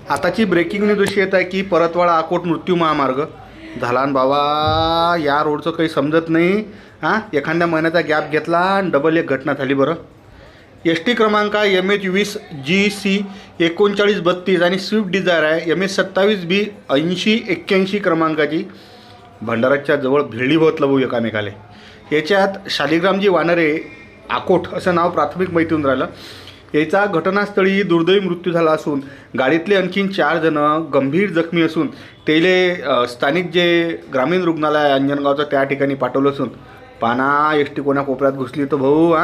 आताची breaking news अशी येत आहे की परतवाडा अकोट मृत्यू महामार्ग झाला आणि बाबा या रोडचं काही समजत नाही. हां, एखाद्या महिन्याचा गॅप घेतला आणि डबल एक घटना झाली. बरं, एस टी क्रमांक MH20GC 3932 आणि स्विफ्ट डिझायर आहे MH27B 8081 क्रमांकाची भंडाराच्या जवळ भिडली होत भाऊ एकामेकाले. याच्यात शालिग्रामजी वानरे अकोट असं नाव प्राथमिक माहितीहून राहिलं. याचा घटनास्थळी दुर्दैवी मृत्यू झाला असून गाडीतले आणखीन 4 जण गंभीर जखमी असून तेले स्थानिक जे ग्रामीण रुग्णालय अंजनगावचं त्या ठिकाणी पाठवलं असून पाना एस टी कोणा कोपऱ्यात घुसली तर भाऊ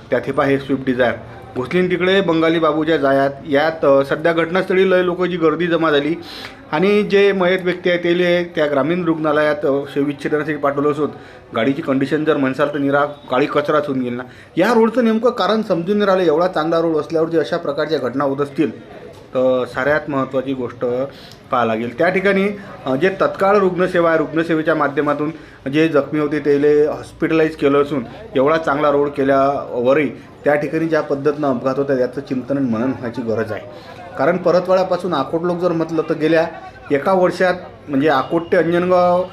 त्यात हे हे स्विफ्ट डिझायर घुसली तिकडे बंगाली बाबूच्या जायात. यात सध्या घटनास्थळी लय लोकांची गर्दी जमा झाली आणि जे मयत व्यक्ती आहे ते त्या ग्रामीण रुग्णालयात शवविच्छेदनासाठी पाठवलं असून गाडीची कंडिशन जर म्हणसाल तर निरा काळी कचराच होऊन गेली ना. या रोडचं नेमकं कारण समजून नाही राहिलं. एवढा चांगला रोड असल्यावर जे अशा प्रकारच्या घटना होत असतील तर साऱ्यात महत्त्वाची गोष्ट पाहा लागेल. त्या ठिकाणी जे तत्काळ रुग्णसेवा आहे रुग्णसेवेच्या माध्यमातून जे जखमी होते त्याला हॉस्पिटलाइज केलं असून एवढा चांगला रोड केल्यावरही त्या ठिकाणी ज्या पद्धतीनं अपघात होतात याचं चिंतन आणि मनन होण्याची गरज आहे. कारण परतवाड्यापासून अकोट लोक जर म्हटलं तर गेल्या एका वर्षात म्हणजे अकोट ते अंजनगाव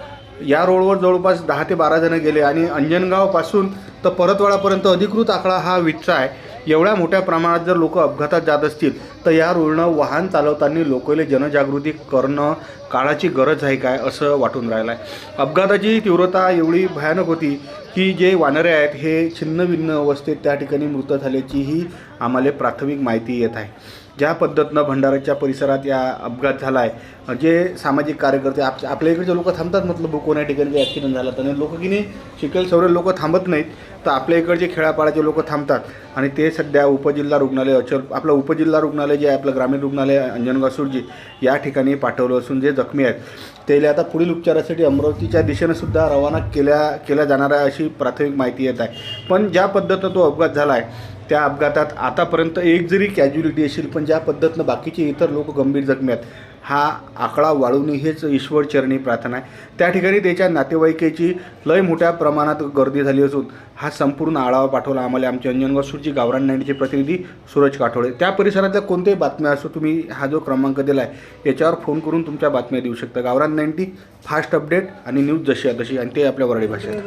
या रोडवर जवळपास 10 ते 12 जण गेले आणि अंजनगावपासून तर परतवाडापर्यंत अधिकृत आकडा हा 20चा आहे. एवढ्या मोठ्या प्रमाणात जर लोक अपघातात जात असतील तर या रोडनं वाहन चालवताना लोकांना जनजागृती करणं काळाची गरज आहे काय असं वाटून राहिलं आहे. अपघाताची तीव्रता एवढी भयानक होती की जे वानरे आहेत हे छिन्नभिन्न अवस्थेत त्या ठिकाणी मृत झाल्याचीही आम्हाला प्राथमिक माहिती येत आहे. ज्या पद्धतीनं भंडाराच्या परिसरात या अपघात झाला आहे जे सामाजिक कार्यकर्ते आपल्या इकडचे लोक थांबतात म्हटलं कोणा ठिकाणी ॲक्सिडेंट झाला तर लोक की नाही शिकेल सवरे लोक थांबत नाहीत तर आपल्या इकडचे खेड्यापाड्याचे लोक थांबतात आणि ते सध्या उपजिल्हा रुग्णालय आपलं उपजिल्हा रुग्णालय जे आहे आपलं ग्रामीण रुग्णालय अंजनगाव सुरजी या ठिकाणी पाठवलं असून जे जखमी आहेत त्याला आता पुढील उपचारासाठी अमरावतीच्या दिशेनं सुद्धा रवाना केल्या जाणार आहे अशी प्राथमिक माहिती येत आहे. पण ज्या पद्धतीनं तो अपघात झाला आहे त्या अपघातात आतापर्यंत एक जरी कॅज्युलिटी असेल पण ज्या पद्धतीनं बाकीचे इतर लोक गंभीर जखमी आहेत हा आकडा वाढू नये हेच ईश्वरचरणी प्रार्थना आहे. त्या ठिकाणी त्याच्या नातेवाईकाची लय मोठ्या प्रमाणात गर्दी झाली असून हा संपूर्ण आढावा पाठवला आम्हाला आमचे अंजनगाव सुरजी गावरान 90चे प्रतिनिधी सूरज काठोडे. त्या परिसरातल्या कोणत्याही बातम्या असो तुम्ही हा जो क्रमांक दिला आहे याच्यावर फोन करून तुमच्या बातम्या देऊ शकता. गावरान 90 फास्ट अपडेट आणि न्यूज जशी आहे तशी आणि ते आपल्या वराडी भाषेत.